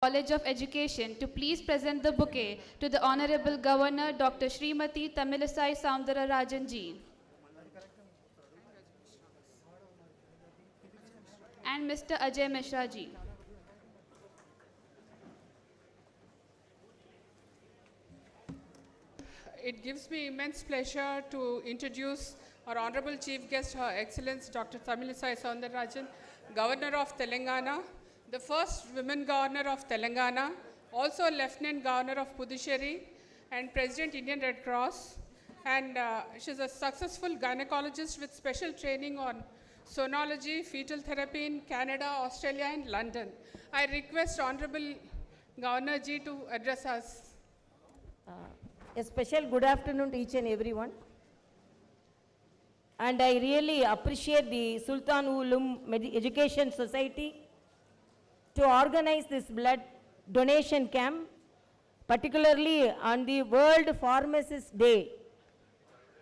College of Education to please present the bouquet to the Honorable Governor Dr. Srimati Tamilisai Soundararajan ji and Mr. Ajay Mishra ji. It gives me immense pleasure to introduce our Honorable Chief Guest, Her Excellence Dr. Tamilisai Soundararajan, Governor of Telangana, the first women governor of Telangana, also Lieutenant Governor of Puducherry, and President Indian Red Cross. And she's a successful gynecologist with special training on sonology, fetal therapy in Canada, Australia, and London. I request Honorable Governor Ji to address us. A special good afternoon to each and everyone. And I really appreciate the Sultan-ul-Uloom Education Society to organize this blood donation camp, particularly on the World Pharmacist Day.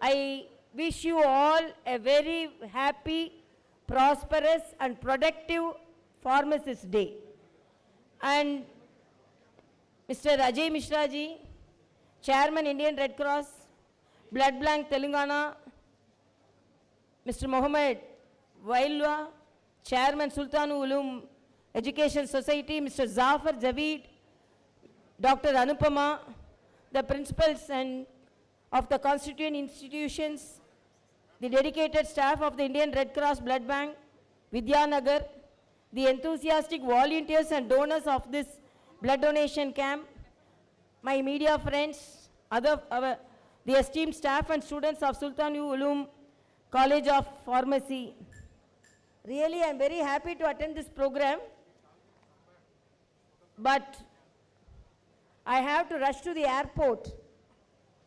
I wish you all a very happy, prosperous and productive Pharmacist Day. And Mr. Ajay Mishra ji, Chairman Indian Red Cross, Blood Bank Telangana, Mr. Mohammed Wailwa, Chairman Sultan-ul-Uloom Education Society, Mr. Zafar Javeed, Dr. Anupama, the principals and of the constituent institutions, the dedicated staff of the Indian Red Cross Blood Bank, Vidyanagar, the enthusiastic volunteers and donors of this blood donation camp, my media friends, the esteemed staff and students of Sultan-ul-Uloom College of Pharmacy. Really, I am very happy to attend this program, but I have to rush to the airport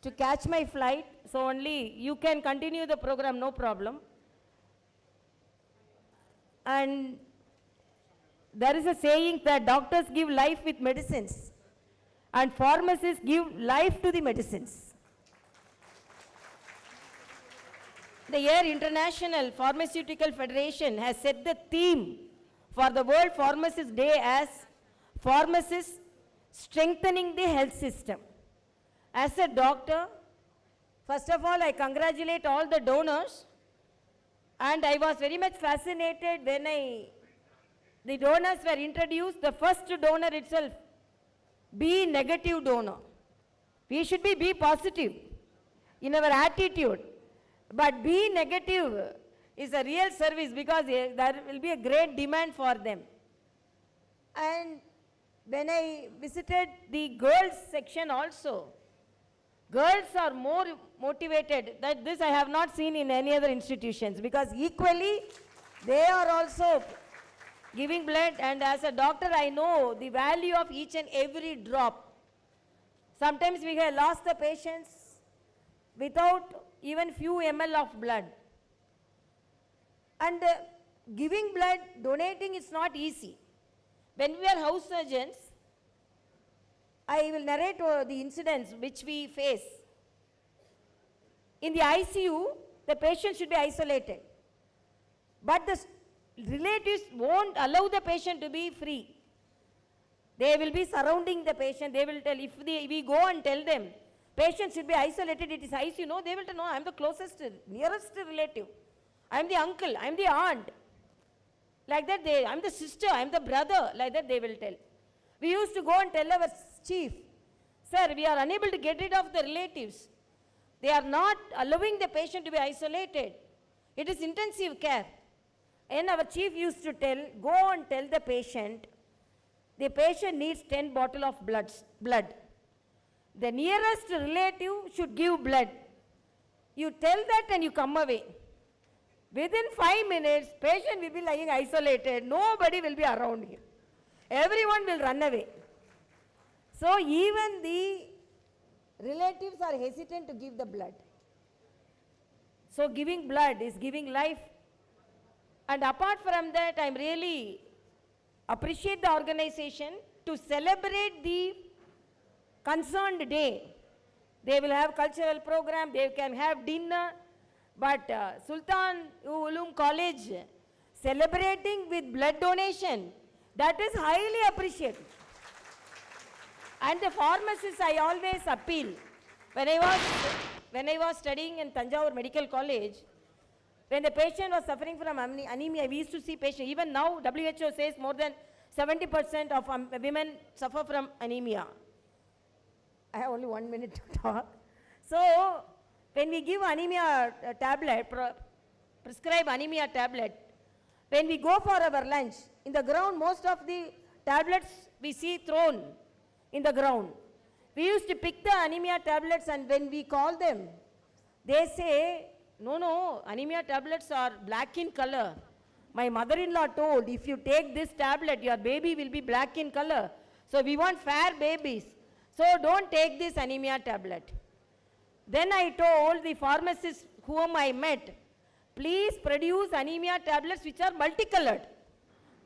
to catch my flight, so only you can continue the program, no problem. And there is a saying that doctors give life with medicines and pharmacists give life to the medicines. The year International Pharmaceutical Federation has set the theme for the World Pharmacist Day as Pharmacists Strengthening the Health System. As a doctor, first of all, I congratulate all the donors, and I was very much fascinated when the donors were introduced. The first donor itself, be negative donor. We should be positive in our attitude, but be negative is a real service because there will be a great demand for them. And when I visited the girls section also, girls are more motivated. That this I have not seen in any other institutions, because equally they are also giving blood, and as a doctor I know the value of each and every drop. Sometimes we have lost the patients without even few ml of blood. And giving blood, donating is not easy. When we are house surgeons, I will narrate the incidents which we face. In the ICU, the patient should be isolated, but the relatives won't allow the patient to be free. They will be surrounding the patient. They will tell, if we go and tell them, patient should be isolated, it is ICU, no, they will tell, no, I am the closest, nearest relative. I am the uncle, I am the aunt. Like that, I am the sister, I am the brother, like that they will tell. We used to go and tell our chief, sir, we are unable to get rid of the relatives. They are not allowing the patient to be isolated. It is intensive care. And our chief used to tell, go and tell the patient needs 10 bottles of blood. The nearest relative should give blood. You tell that and you come away. Within 5 minutes, patient will be lying isolated. Nobody will be around him. Everyone will run away. So even the relatives are hesitant to give the blood. So giving blood is giving life. And apart from that, I really appreciate the organization to celebrate the concerned day. They will have cultural program, they can have dinner, but Sultan-ul-Uloom College celebrating with blood donation, that is highly appreciated. And the pharmacists, I always appeal. When I was studying in Tanjavur Medical College, when the patient was suffering from anemia, we used to see patients. Even now, WHO says more than 70% of women suffer from anemia. I have only 1 minute to talk. So, when we give anemia tablet, prescribe anemia tablet, when we go for our lunch, in the ground, most of the tablets we see thrown in the ground. We used to pick the anemia tablets, and when we call them, they say, no, anemia tablets are black in color. My mother-in-law told, if you take this tablet, your baby will be black in color. So we want fair babies. So don't take this anemia tablet. Then I told the pharmacist whom I met, please produce anemia tablets which are multicolored.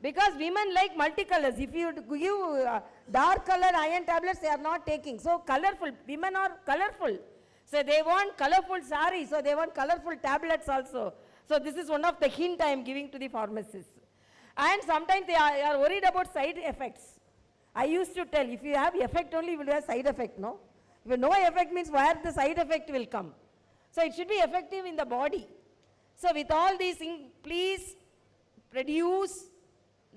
Because women like multicolors. If you give dark colored iron tablets, they are not taking. So colorful, women are colorful. So they want colorful saris, so they want colorful tablets also. So this is one of the hint I am giving to the pharmacists. And sometimes they are worried about side effects. I used to tell, if you have effect only, you will have side effect, no? If no effect means where the side effect will come. So it should be effective in the body. So with all these things, please produce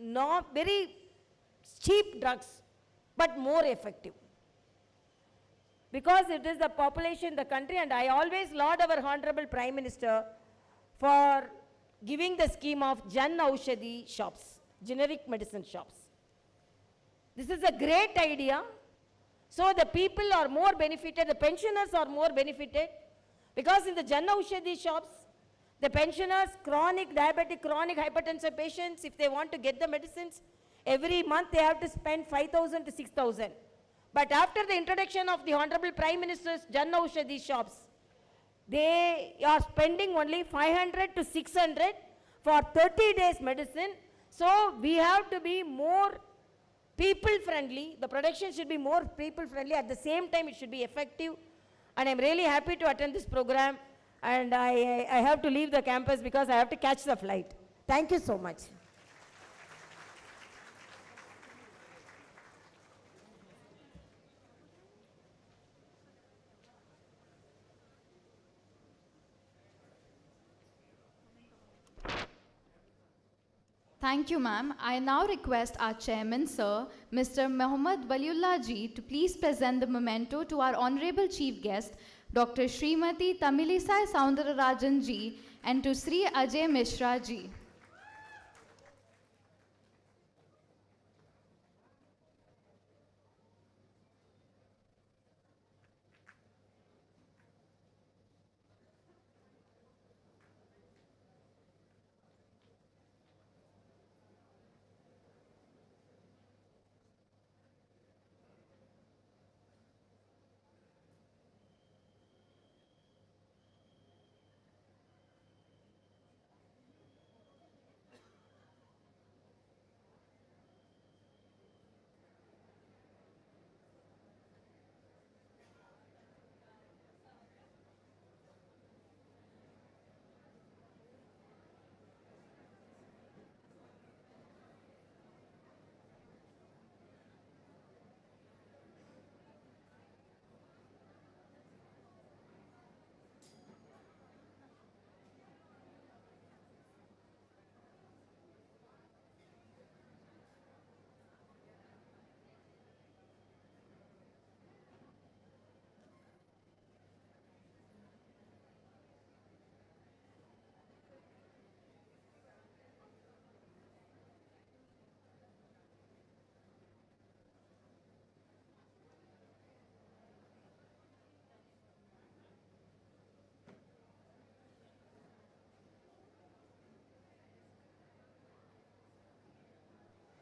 not very cheap drugs, but more effective. Because it is the population, the country, and I always laud our Honorable Prime Minister for giving the scheme of Jan Aushadhi shops, generic medicine shops. This is a great idea. So the people are more benefited, the pensioners are more benefited, because in the Jan Aushadhi shops, the pensioners, chronic diabetic, chronic hypertensive patients, if they want to get the medicines, every month they have to spend 5,000 to 6,000. But after the introduction of the Honorable Prime Minister's Jan Aushadhi shops, they are spending only 500 to 600 for 30 days medicine. So we have to be more people friendly. The production should be more people friendly. At the same time, it should be effective. And I'm really happy to attend this program. And I have to leave the campus because I have to catch the flight. Thank you so much. Thank you, ma'am. I now request our chairman, sir, Mr. Mohammad Waliullah ji, to please present the memento to our honorable chief guest, Dr. Srimati Tamilisai Soundararajan ji, and to Sri Ajay Mishra ji.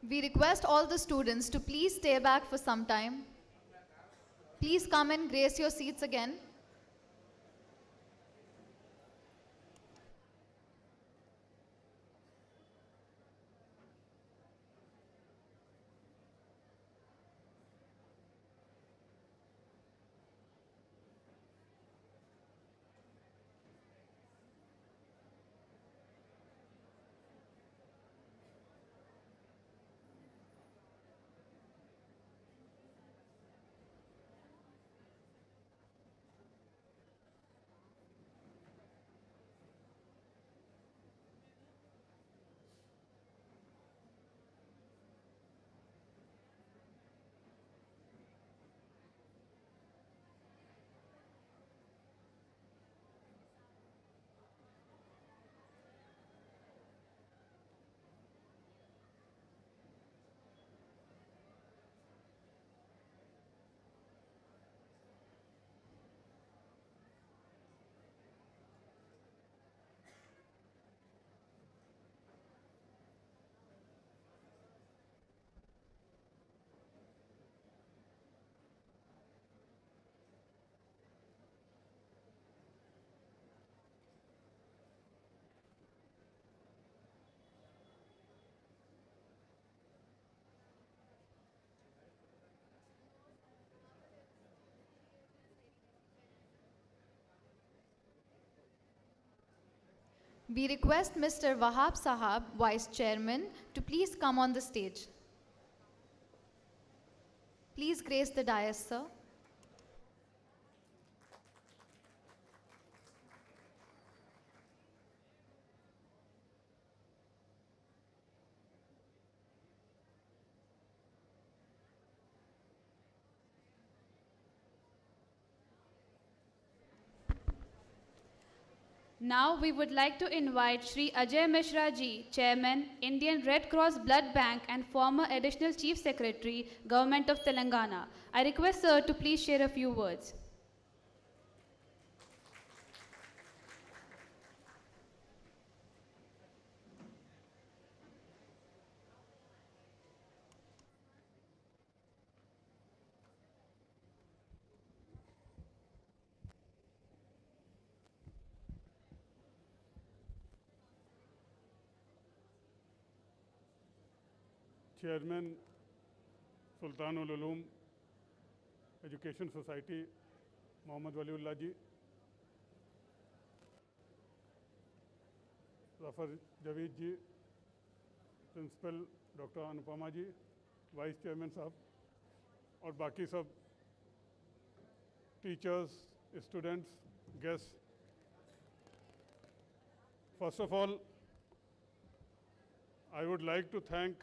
We request all the students to please stay back for some time. Please come and grace your seats again. We request Mr. Wahab Sahab, Vice Chairman, to please come on the stage. Please grace the dais, sir. Now we would like to invite Shri Ajay Mishra ji, Chairman, Indian Red Cross Blood Bank and former Additional Chief Secretary, Government of Telangana. I request sir to please share a few words. Chairman, Sultan-ul-Uloom Education Society, Mohammad Waliullah ji, Zafar Javeed ji, Principal Dr. Anupama ji, Vice Chairman साहब और बाकी सब teachers, students, guests. First of all, I would like to thank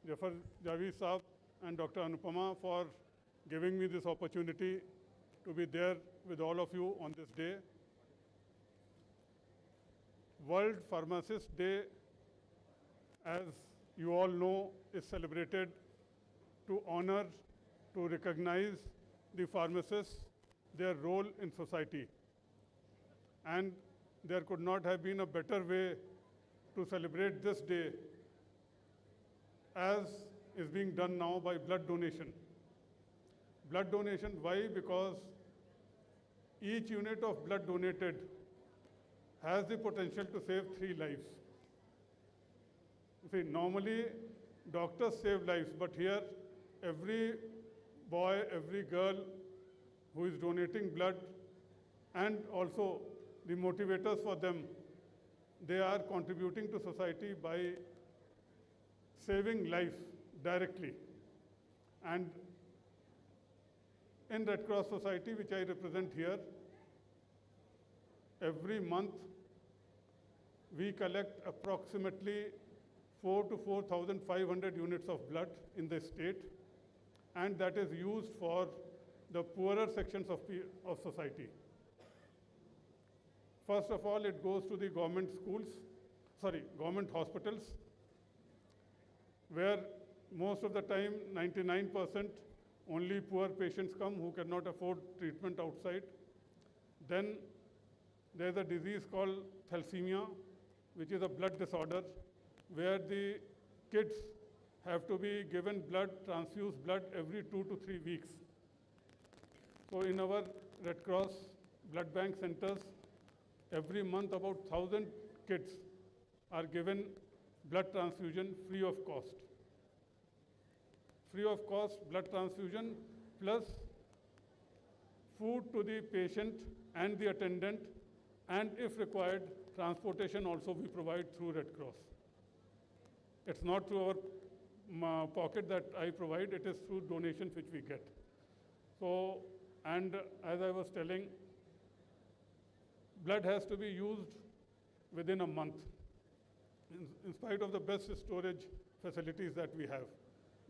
Zafar Javeed Saab and Dr. Anupama for giving me this opportunity to be there with all of you on this day. World Pharmacist Day, as you all know, is celebrated to honor, to recognize the pharmacists, their role in society. And there could not have been a better way to celebrate this day as is being done now by blood donation. Blood donation, why? Because each unit of blood donated has the potential to save 3 lives. See, normally doctors save lives, but here every boy, every girl who is donating blood and also the motivators for them, they are contributing to society by saving life directly. And in Red Cross Society, which I represent here, every month we collect approximately 4,000 to 4,500 units of blood in the state, and that is used for the poorer sections of society. First of all, it goes to the government government hospitals, where most of the time, 99%, only poor patients come who cannot afford treatment outside. Then there's a disease called thalassemia, which is a blood disorder, where the kids have to be given blood, transfused blood every 2 to 3 weeks. So in our Red Cross blood bank centers, every month about 1,000 kids are given blood transfusion free of cost. Free of cost blood transfusion plus food to the patient and the attendant, and if required, transportation also we provide through Red Cross. It's not through our pocket that I provide, it is through donations which we get. So, and as I was telling, blood has to be used within a month, in spite of the best storage facilities that we have.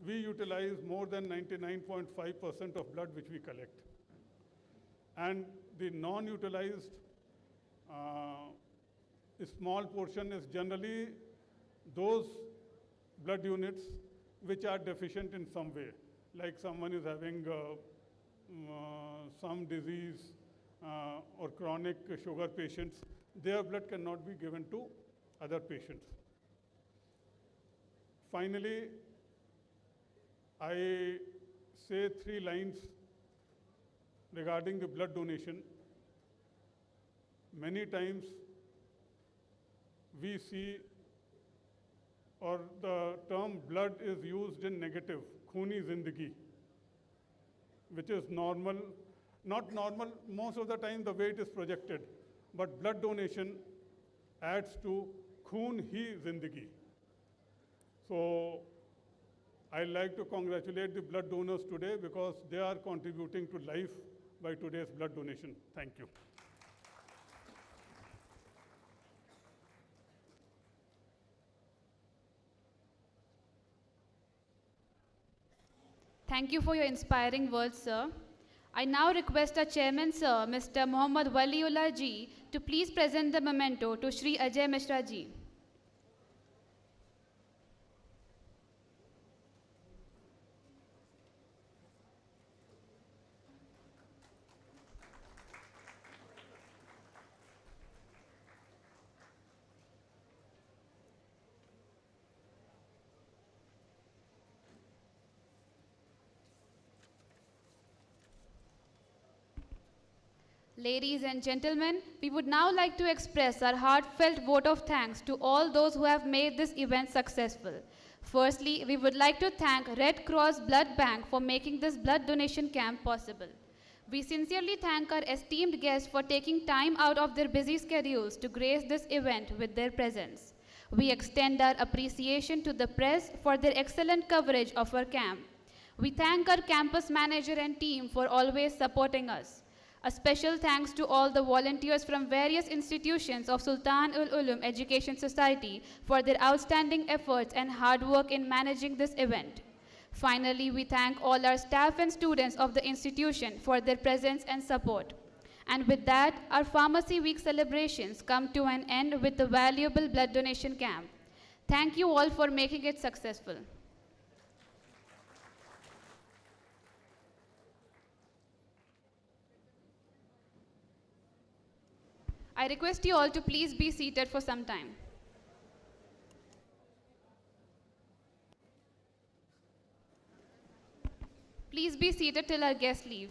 We utilize more than 99.5% of blood which we collect. And the non-utilized small portion is generally those blood units which are deficient in some way, like someone is having some disease or chronic sugar patients, their blood cannot be given to other patients. Finally, I say 3 lines regarding the blood donation. Many times we see, or the term blood is used in negative, khuni zindagi, which is normal, not normal, most of the time the way it is projected. but blood donation adds to Khoon Hi Zindagi. So I'd like to congratulate the blood donors today because they are contributing to life by today's blood donation. Thank you. Thank you for your inspiring words, sir. I now request our chairman, sir, Mr. Mohammad Waliullah ji, to please present the memento to Shri Ajay Mishra ji. Ladies and gentlemen, we would now like to express our heartfelt vote of thanks to all those who have made this event successful. Firstly, we would like to thank Red Cross Blood Bank for making this blood donation camp possible. We sincerely thank our esteemed guests for taking time out of their busy schedules to grace this event with their presence. We extend our appreciation to the press for their excellent coverage of our camp. We thank our campus manager and team for always supporting us. A special thanks to all the volunteers from various institutions of Sultan-ul-Uloom Education Society for their outstanding efforts and hard work in managing this event. Finally, we thank all our staff and students of the institution for their presence and support. And with that, our Pharmacy Week celebrations come to an end with the valuable blood donation camp. Thank you all for making it successful. I request you all to please be seated for some time. Please be seated till our guests leave.